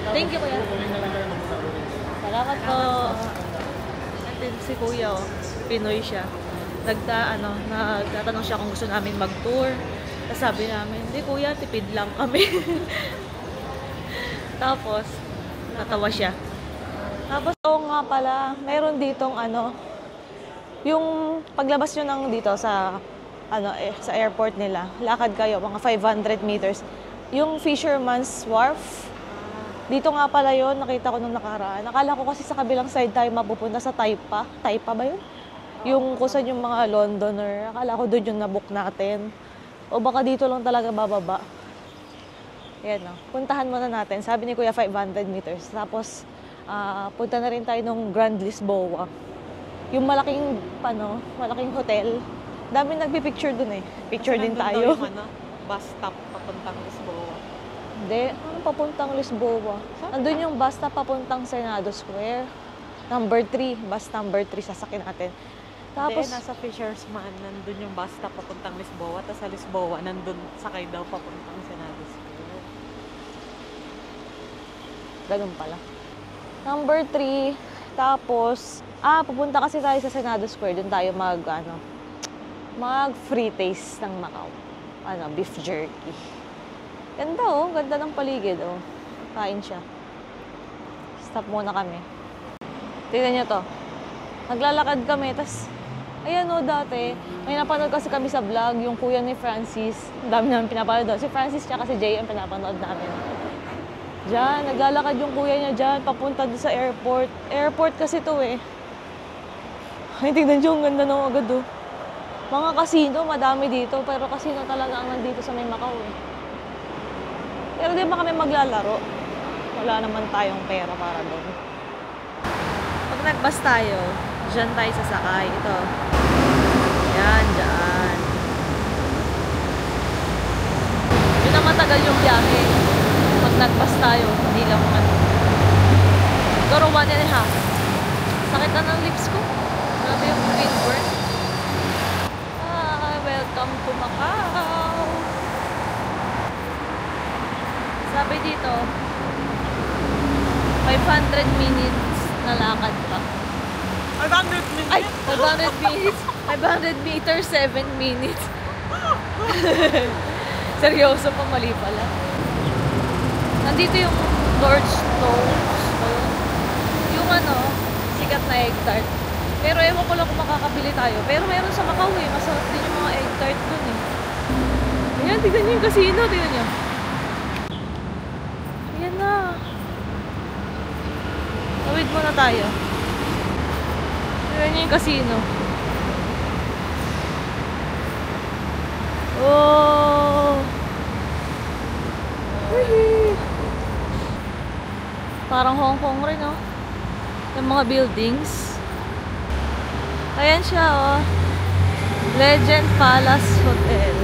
Thank you, kuya. Salamat po. Natin si kuya, oh. Pinoy siya. Nagtatanong siya kung gusto namin mag-tour. Tapos sabi namin, hindi kuya, tipid lang kami. Tapos, natawa siya. Tapos, oo nga pala, meron ditong yung paglabas nyo ng dito sa sa airport nila, lakad kayo, mga 500 meters. Yung Fisherman's Wharf, dito nga pala yun, nakita ko nung nakaraan. Nakala ko kasi sa kabilang side tayo mapupunta sa Taipa. Taipa ba yun? Yung kusan yung mga Londoner. Akala ko doon yung nabook natin. O baka dito lang talaga bababa. Ayan o. Puntahan muna natin. Sabi ni Kuya 500 meters. Tapos, punta na rin tayo nung Grand Lisboa. Yung malaking hotel. Dami nagpipicture dun eh. Picture din tayo. Bus stop papuntang Lisboa. Hindi. Anong papuntang Lisboa? Andun yung bus stop papuntang Senado Square. Number 3. Bus number 3 sasakyan natin. Tapos, hindi, nasa Fisherman. Nandun yung bus stop papuntang Lisboa. Tapos sa Lisboa, nandun sakay daw papuntang Senado Square. Ganun pala. Number 3. Tapos, pupunta kasi tayo sa Senado Square. Doon tayo mag free taste ng Macau. Beef jerky. Ganda oh, ganda ng paligid oh. Kain siya. Stop muna kami. Tignan nyo to. Naglalakad kami, tas ayan oh, dati, may napanood kasi kami sa vlog, yung kuya ni Francis. Ang dami namin pinapanood doon. Si Francis tsaka si Jay ang pinapanood namin. Diyan, naglalakad yung kuya niya dyan, papunta doon sa airport. Airport kasi to eh. Ay, tignan nyo, ang ganda nung agad oh. Mga casino, madami dito, pero casino talaga ang nandito sa may Macau eh. Pero di ba kami maglalaro? Wala naman tayong pera para doon. Pag nagbus tayo, dyan tayo sasakay. Ito. Yan, dyan. Yun ang matagal yung biyahe. Pag nagbus tayo, hindi lang Siguro 1.5. Sakit na ng lips ko. Grabe yung pinburn. Welcome to Macau. Sabi dito, 500 minutes na lakad pa. 500 minutes? Ay, 500 minutes. 500 meters, 7 minutes. Seryoso pa, mali pala. Nandito yung Lord Stones. Yung sikat na egg tart. Pero ewan ko lang kung makakabili tayo. Pero meron sa Macau eh. Masarap din yung mga egg tart dun eh. Ayan, tignan nyo yung casino. Tignan nyo. Ayan na. Tawid muna tayo. Tignan nyo yung casino. Oh! Wihee! Parang Hong Kong rin oh. Yung mga buildings. Ayan siya, oh. Legend Palace Hotel.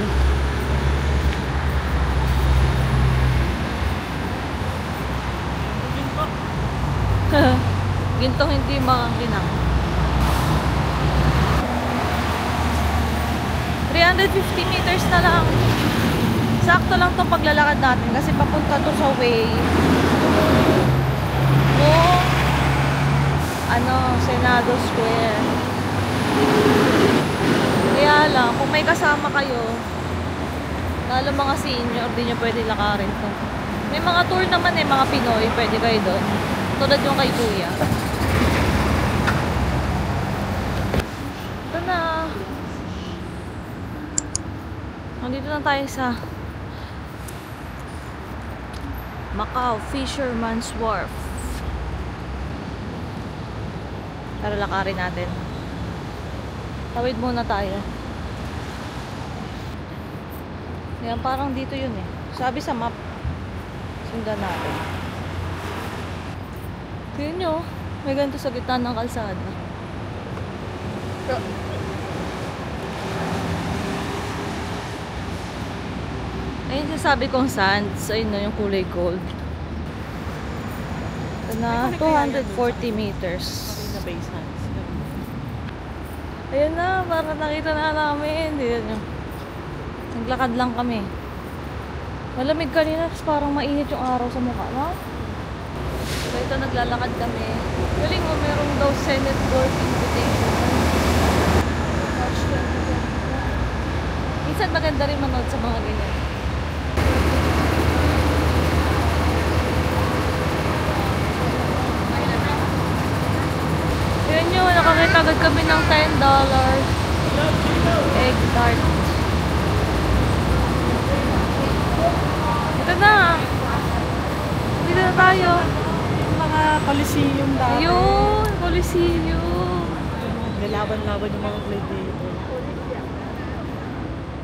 Gintong hindi makangkinang. 350 meters na lang. Sakto lang itong paglalakad natin kasi papunta to sa way. Senado Square. Kaya lang, kung may kasama kayo, lalo mga senior, di nyo pwede lakarin to. May mga tour naman mga Pinoy, pwede kayo doon. Tulad yung kay Kuya. Ito na. Nandito na tayo sa Macau Fisherman's Wharf. Para lakarin natin. Tawid muna tayo. Yan, parang dito yun eh. Sabi sa map. Sundan natin. Tignan nyo, may ganito sa gitna ng kalsada. Ayun yung sabi kong sands. Ayun na yung kulay gold. Ito na, 240 meters. Ayun na, para nakita na namin. Tignan nyo. Naglakad lang kami. Malamig kanina, parang mainit yung araw sa mukha, no? So ito, naglalakad kami. Galing mo, merong daw Senate Golf Invitation. March 2024. Minsan maganda rin manood sa mga ganyan. Yun yun, nakakita agad kami ng $10. Egg tart. Ito na. Dito na tayo. Mga Coliseum dati. Ayun, Coliseum. Nilaban-laban yung mga gladiator.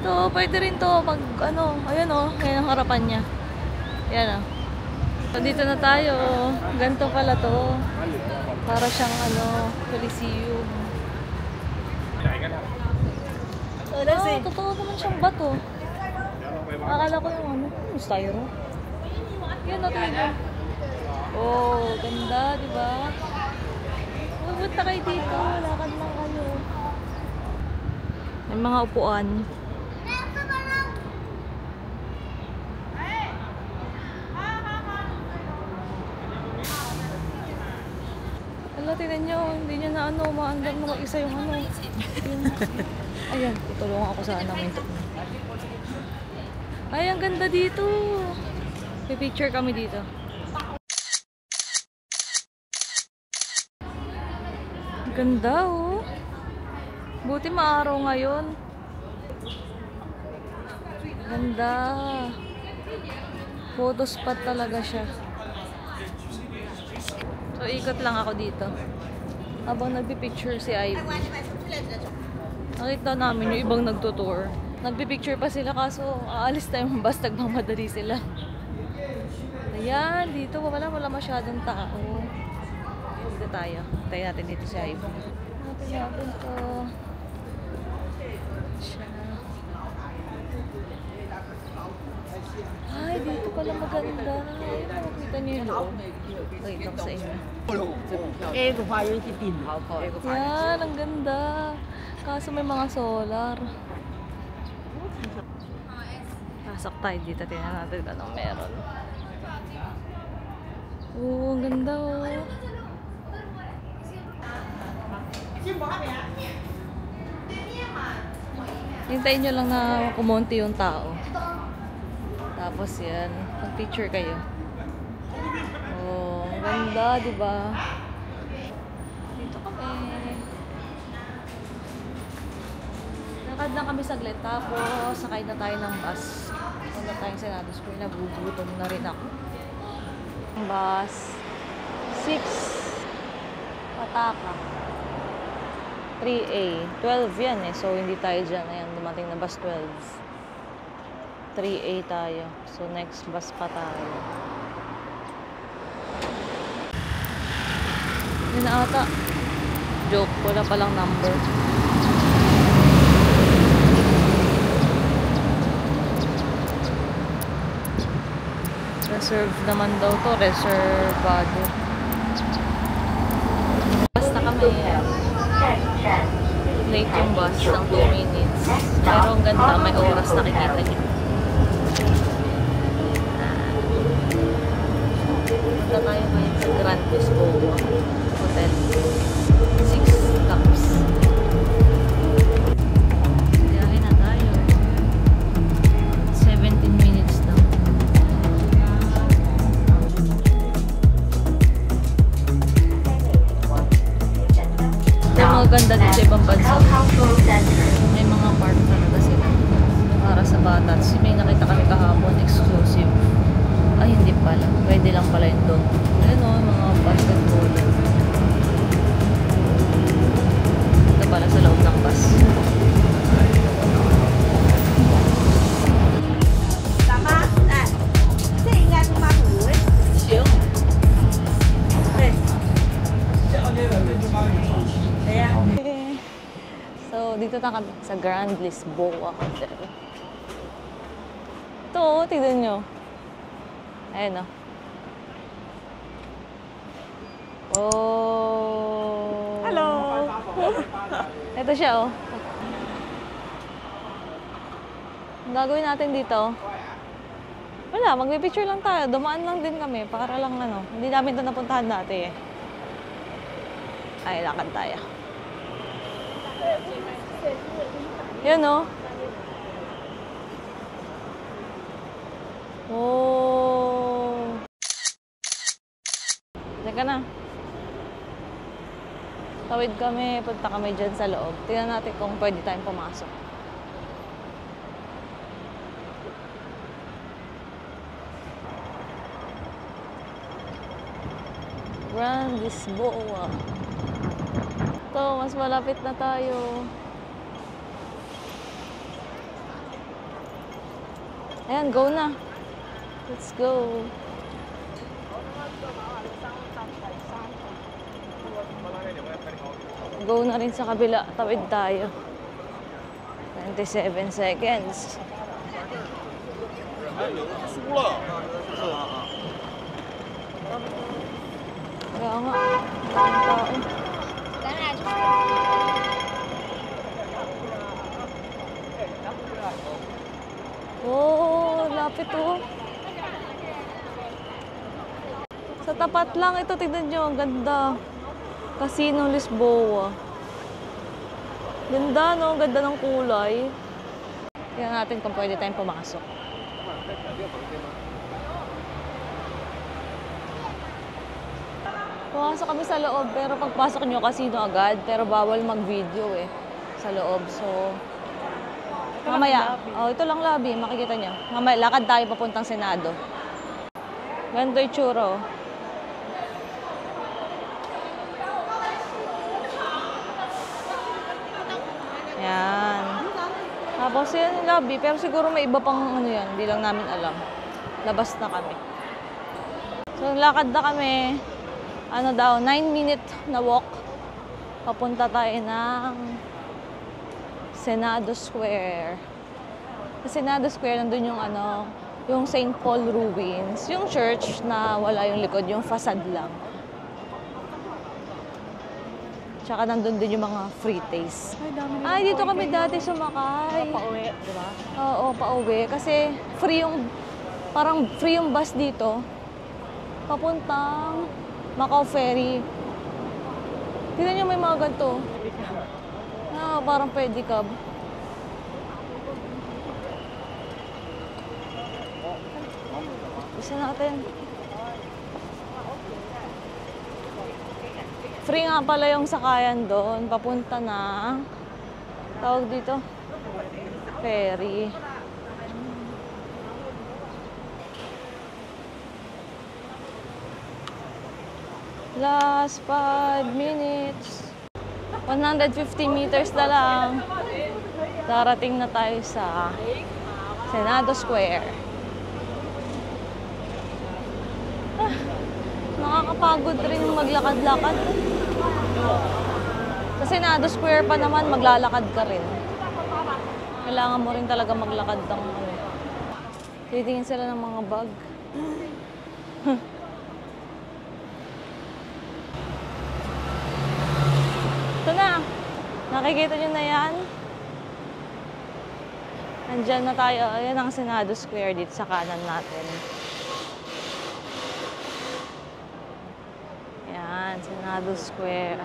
Ito, pwede rin to pag ano, ayun o, yan ang harapan niya. Yan o. So, dito na tayo. Ganito pala to. Para siyang ano, Coliseum. Totoo naman siyang bato. Akala ko yung ano, yung styro. Yan na tayo. Oh, ganda, di ba? Pupunta kayo dito, lakad lang kayo. May mga upuan. Hala, tignan nyo, hindi nyo na ano, maandam na mag-isa yung ano. Yung, ayan, tutulungan ako sa anang minto. Ay, ang ganda dito. May picture kami dito. Ang ganda, oh. Buti maaraw ngayon. Ganda. Photo spot talaga siya. So, ikot lang ako dito. Habang nagpipicture si Ivy. Nakita namin yung ibang nagtutour. Nagpipicture pa sila kaso aalis na yung bus, nagmamadali sila. Ayan, dito wala masyadong tao. Dito tayo. Tayo natin dito si Ivy. Natin to. Siya. Ay, dito pala maganda. Ay, makikita niyo yung loob. Wait lang sa inyo. Yan, ang ganda. Kaso may mga solar. Pasok tayo dito. Tingnan natin kung anong meron. Oo, ang ganda oh. Hintayin nyo lang na kumonti yung tao. Tapos yan, mag-picture kayo. Oh, ang ganda, di ba? Dito kami. Lakad lang kami saglit. Tapos, sakay na tayo ng bus. Punta tayong Senado Square. Nagugutom na rin ako. Bus 6 Pataka 3A 12 yan eh, so hindi tayo dyan. Ayan, dumating na bus 12. 3A tayo, so next bus pa tayo. Yun na ata. Joke, wala palang number. Reserve naman daw to, reservado. Basta kami, late yung bus ng 2 minutes. Pero ang ganda, may oras nakikita niyo. Punta tayo ngayon sa Grand Lisboa Hotel. 6 cups. Biyahe na tayo. 17 minutes na. Maganda din sa ibang bansa. May mga park talaga sila para sa bata. Kasi may nakita kami kahapon, exclusive. Ay, hindi pala. Pwede lang pala yun doon. Ayun o, mga basketball. Ito pala sa loob ng bus. So, dito na kami sa Grand Lisboa Hotel. Ito, tignan nyo. Ayan o. Oh. Hello! Ito siya oh. Ang gagawin natin dito, Wala, magpipicture lang tayo. Dumaan lang din kami para lang ano. Hindi namin ito napuntahan dati eh. Ay, lakad tayo. Yan o. Oh. Teka na. Tawid kami, punta kami dyan sa loob. Tingnan natin kung pwede tayong pumasok. Grand Lisboa. Ito, mas malapit na tayo. Ayan, go na. Let's go. Go na rin sa kabila. Tawid tayo. 27 seconds. Kaya nga, maraming tao. Oh, lapit oh. Sa tapat lang ito, tignan nyo, ang ganda. Casino Lisboa. Ganda no, ang ganda ng kulay. Tingnan natin kung pwede tayong pumasok. Pumasok kami sa loob, pero pagpasok nyo casino agad, pero bawal mag-video eh sa loob. So, mamaya, oh, ito lang lobby, makikita nyo. Mamaya, lakad tayo papuntang Senado. Ganito yung tsura oh. Yan. Tapos yan yung lobby, pero siguro may iba pang ano yan, hindi lang namin alam. Labas na kami. So, lakad na kami. Ano daw, 9-minute na walk. Papunta tayo ng Senado Square. Sa Senado Square, nandun yung ano, yung St. Paul Ruins. Yung church na wala yung likod, yung facade lang. Tsaka nandun din yung mga free taste. Ay, dito kami dati sumakay. Pauwi, di ba? Oo, pauwi. Kasi free yung, parang free yung bus dito. Papuntang Macau Ferry. Tignan nyo may mga ganito. Ah, parang pedicab. Isa natin. Free nga pala yung sakayan doon. Papunta na. Tawag dito. Ferry. Last 5 minutes. 150 meters na lang. Darating na tayo sa Senado Square. Ah, nakakapagod rin maglakad-lakad. Sa Senado Square pa naman, maglalakad ka rin. Kailangan mo rin talaga maglakad ng ano. Titingin sila ng mga bag. Ito na. Nakikita nyo na yan? Nandyan na tayo. Ayan ang Senado Square dito sa kanan natin. Ayan, Senado Square.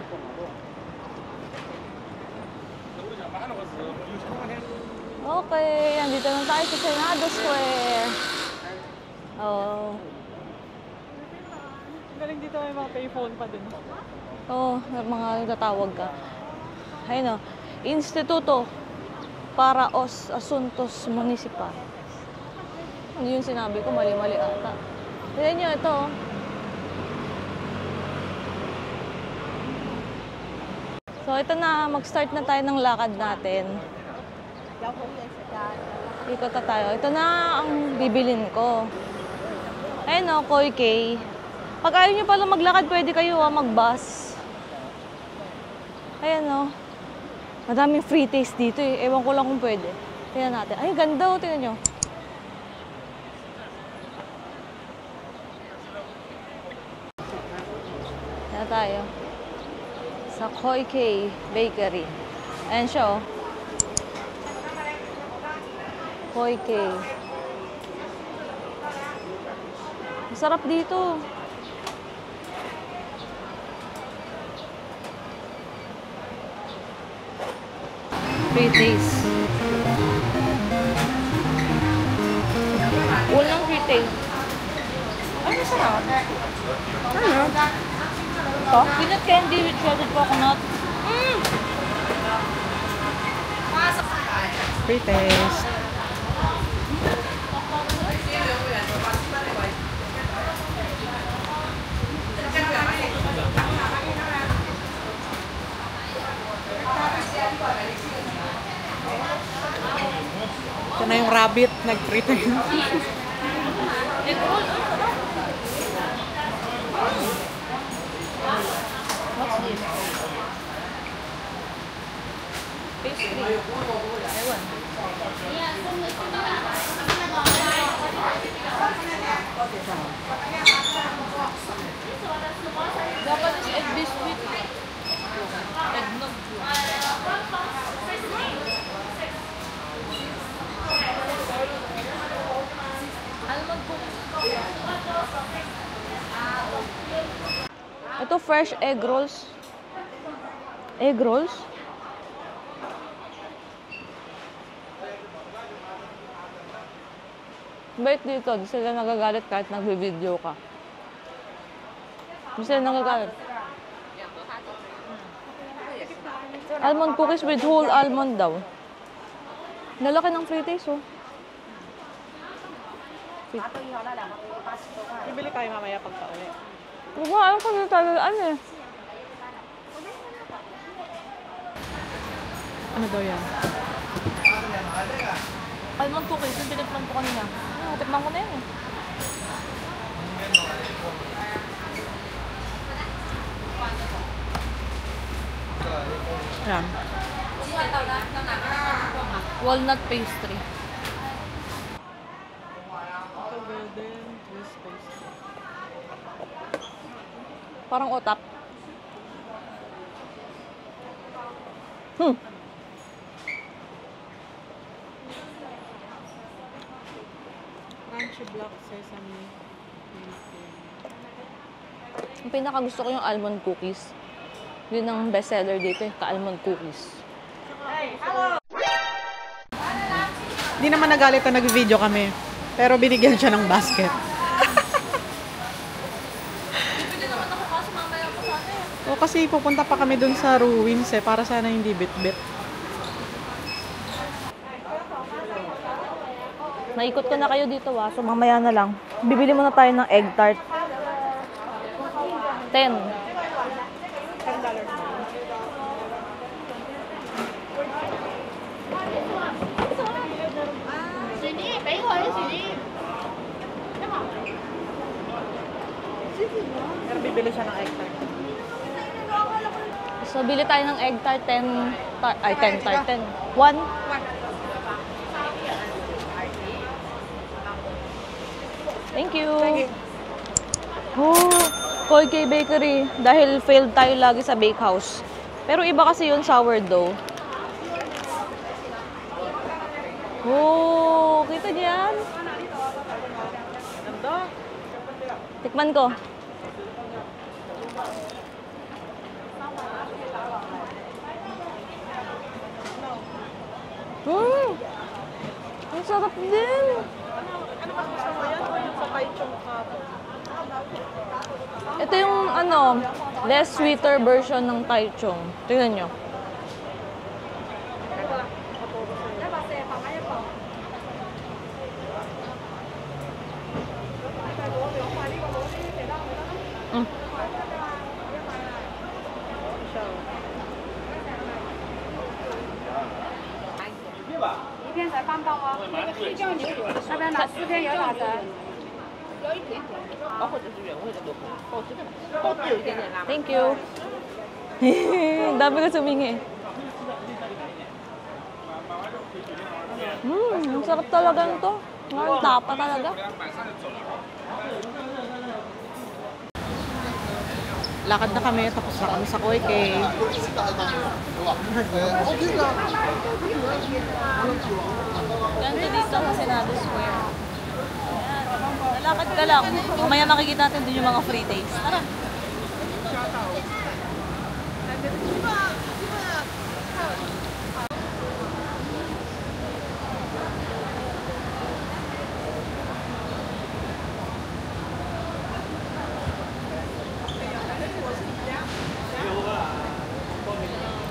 Okay, andito na tayo sa Senado Square. Oh. Galing dito may mga payphone pa din. Oo, mga tatawag ka. Ayun o, Instituto para Asuntos Municipal. Ano yung sinabi ko? Mali-mali ata. Tignan nyo, ito oh. So, ito na. Mag-start na tayo ng lakad natin. Ikot na tayo. Ito na ang bibilin ko. Ayun o, Koi K. Pag ayaw nyo pala maglakad, pwede kayo mag-bus. Ayan o. Madaming free taste dito eh. Ewan ko lang kung pwede. Tingnan natin. Ay, ganda o. Tingnan nyo. Tingnan tayo. Sa Koi K Bakery. Ayan siya o. Koi K. Sarap dito. Frites. Unang frites. Ano sarap? Ano? Ito? Peanut candy with shredded coconut. Mm! Free taste. Ito na yung rabbit, nag-free taste. Egg roll. What's this? Pastry. Ewan. Dapat is egg biscuit. Eggnog. Almond cookies. Ito fresh egg rolls. Egg rolls? Bait dito, di sila nagagalit kahit nagbe-video ka. Di sila nagagalit. Almond cookies with whole almond daw. Nalaki ng frites, oh. Bibili tayo mamaya pagka-uwi. Huwag mo, alam ko dito tayo, ano eh. Ano daw yan? Almond cookies, yung pinagplan ko kanina. Tikman ko na yun eh. Yan. Walnut pastry. Parang otap. Crunchy black sesame. Ang pinakagusto ko yung almond cookies. Yun ang bestseller dito eh, ka-almond cookies. Hindi naman nagalit na nag-video kami. Pero binigyan siya ng basket. Bibili naman ako kaso mamaya ko sana eh. O kasi pupunta pa kami dun sa ruins eh. Para sana hindi bit-bit. Naikot ko na kayo dito so mamaya na lang. Bibili muna tayo ng egg tart. 10. Pero bibili siya ng egg tart. So, bili tayo ng egg tart, 10 tart. Ay, 10 tart, 10. 1. Thank you. Oh, Koi K Bakery. Dahil failed tayo lagi sa bake house. Pero iba kasi yun sourdough. Oh, kita niyan? Ganda. Tikman ko. Ang sarap din. Ano mas gusto mo yan o yung sa Taichung Kapon? Ito yung less sweeter version ng Taichung. Tingnan nyo. Thank you. Dami ko sumingi. Ang sarap talaga nito. Ang tapa talaga. Lakad na kami, tapos na kami sa Koi K. Ganito dito sa Senado Square. Ayan. Lakad ka lang. Mamaya makikita natin dun yung mga free taste. Tara.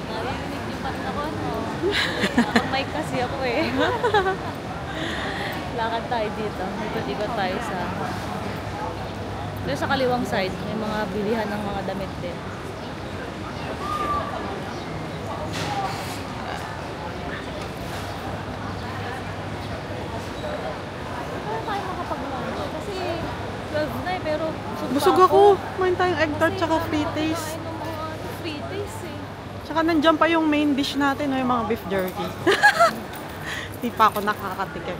Narinig niyo pa rin ako, no? Mic kasi ako eh. Lakad tayo dito. Ikot-ikot tayo sa... Pero sa kaliwang side, may mga bilihan ng mga damit din. Paano tayo makapag-lunch? Kasi 12 na eh, pero Busog ako. Kumain tayong egg tart tsaka free taste. Kain ng mga free taste eh. Tsaka nandiyan pa yung main dish natin, no, yung mga beef jerky. Hindi pa ako nakakatikim.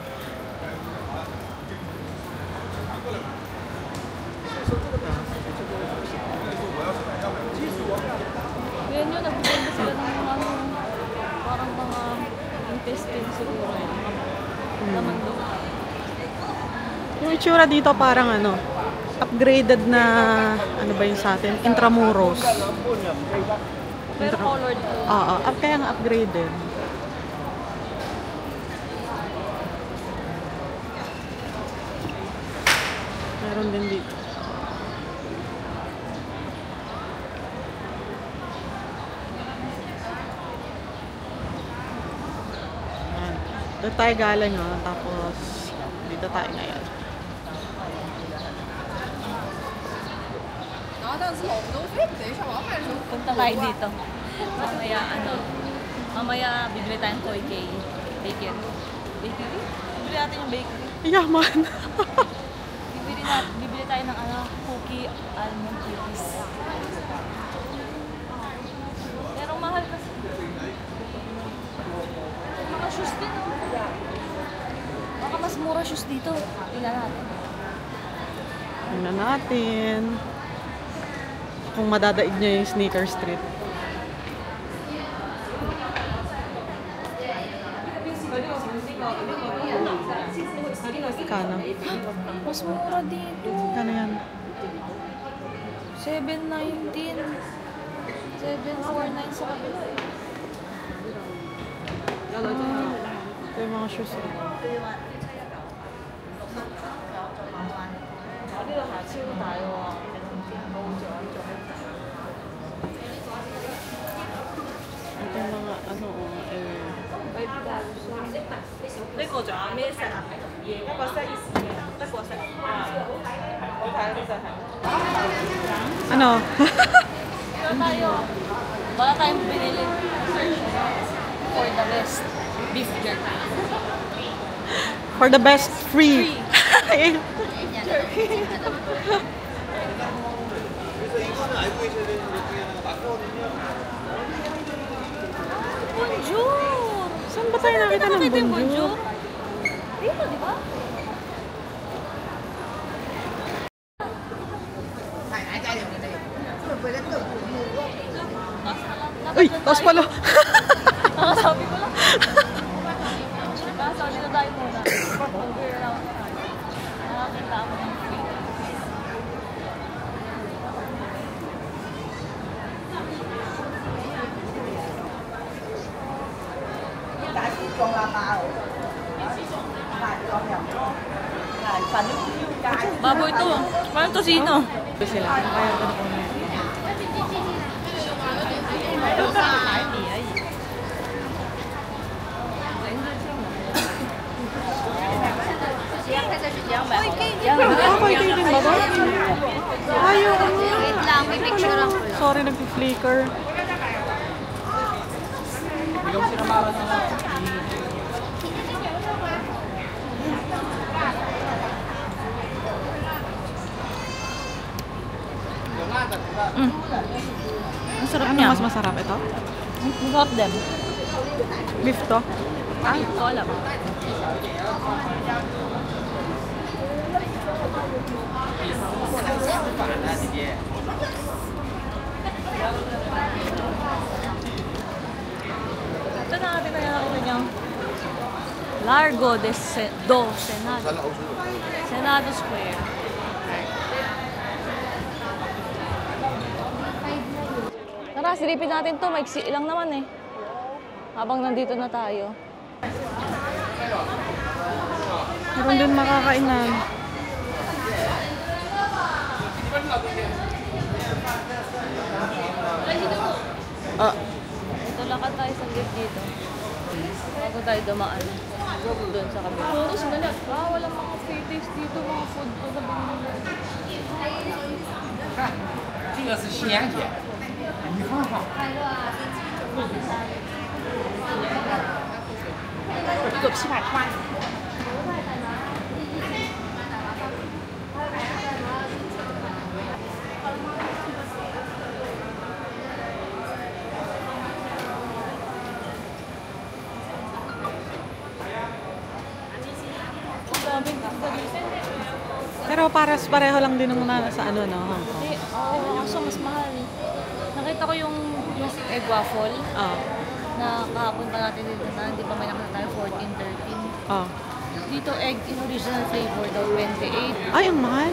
Ganyan yun, nagbibenta sila ng mga ano, parang mga intestine siguro eh. Laman doon. Yung itsura dito parang ano, upgraded na, ano ba yung sa atin? Intramuros. Pero colored po. Oo, kaya nga upgraded. Meron din dito. Ayan. Doon tayo galing, oh. Tapos dito tayo ngayon. Punta tayo dito. Mamaya ano, mamaya bibili tayong Toy K. Bakery. Bakery? Bibili natin yung bakery. Yaman! Bibili tayo ng ano, cookie almond cookies. Pero mahal kasi. Mga shoes din, oh. Baka mas mura shoes dito. Tingnan natin. Tingnan natin. Kung madadaig niya yung sneaker street. Kano? Mas mura dito. Kano yan? 719. 749 sa kabila eh. Ito yung mga shoes. tayo. Ito yung mga ano, eh. 呢個仲有咩色啊？一個色意思嘅，德國色。我睇呢就係。 Ano? Pero tayo, wala tayong binili. Search for the best beef jerky. For the best free. Bonjour! Saan ba tayo nakita ng Nakita yung bonjour? Dito, di ba? Uy! Taas pala! Nakasabi ko lang. Nakasabi na tayo muna. Over around tayo. Nakakita ako ng free. Baboy to. Parang tosino. Ito sila. Kaya ito na po na. 啊，可以din ba ba? Ayaw. Wait lang, may picture ako. Sorry, nag-flicker. Ang sarap Ano niya. mas masarap ito? Masarap din. Beef to? Ay, ito alam. Ito na natin na nakita niyo. Largo do Senado. Senado Square. Tara, silipin natin to. Maiksi lang naman eh. Habang nandito na tayo. Meron din makakainan. Ah, Ito lakad tayo sa gate dito. Bago tayo dumaan. Doon sa kabila. Walang mga free taste dito. Mga food to na bang 这个是西洋卷，你放放。一个700块。 pero pares-pareho lang din naman na sa ano, no? Hong Kong. Oo, kaso mas mahal. Nakita ko yung egg waffle Ah, na kahapon pa natin dito na, hindi pa may nakita tayo 14, 13. ah. Dito egg in original flavor daw 28. Ay, ang mahal.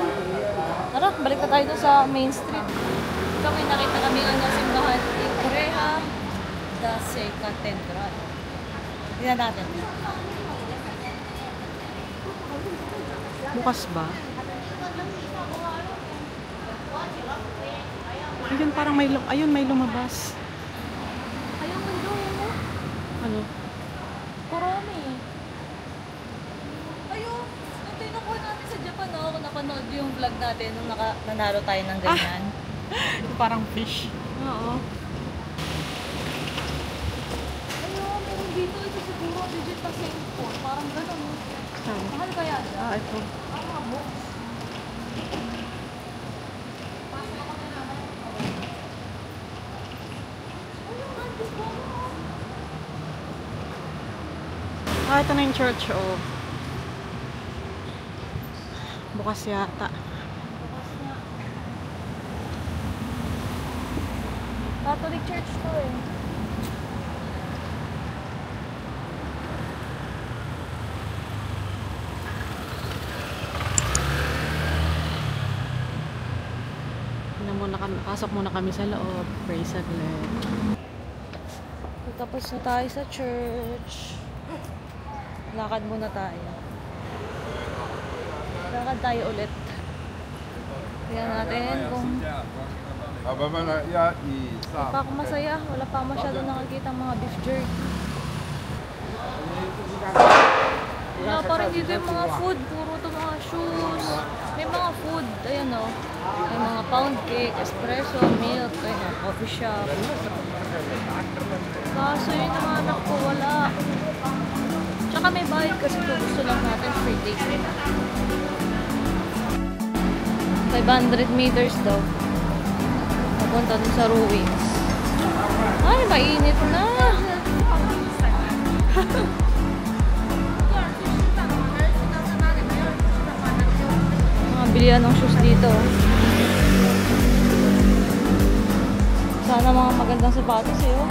Tara, balik na tayo doon sa Main Street. Ito may nakita kami simbahan in Korea, the Seika Cathedral. Tingnan natin. Bukas ba? Ayun, parang ayun, may lumabas. Ayun, doon mo. Ano? Korome. Ayun, ito yung nakuha natin sa Japan, no? Kung napanood yung vlog natin nung nanalo tayo ng ganyan. Parang fish. Oo. Ayun, meron dito. Ito siguro, digit pa sa import. Parang gano'n. Mahal kaya siya? Ah, ito. Ah, ito na yung church, oh. Bukas yata. Catholic Church to eh. Pasok muna kami sa loob. Pray saglit. Tapos na tayo sa church. Lakad muna tayo. Lakad tayo ulit. Tingnan natin kung pa ako masaya. Wala pa masyado nakakita mga beef jerky. Wala pa rin dito yung mga food. Puro ito mga shoes. May mga food. Ayan o. May mga pound cake, espresso, milk, ayan, coffee shop. Kaso yun ang anak ko, wala. Tsaka may bayad kasi ito gusto lang natin free take nila. 500 meters daw. Papunta dun sa ruins. Ay, mainit na! Mga bilihan ng shoes dito. Sana mga magandang sapatos eh, oh.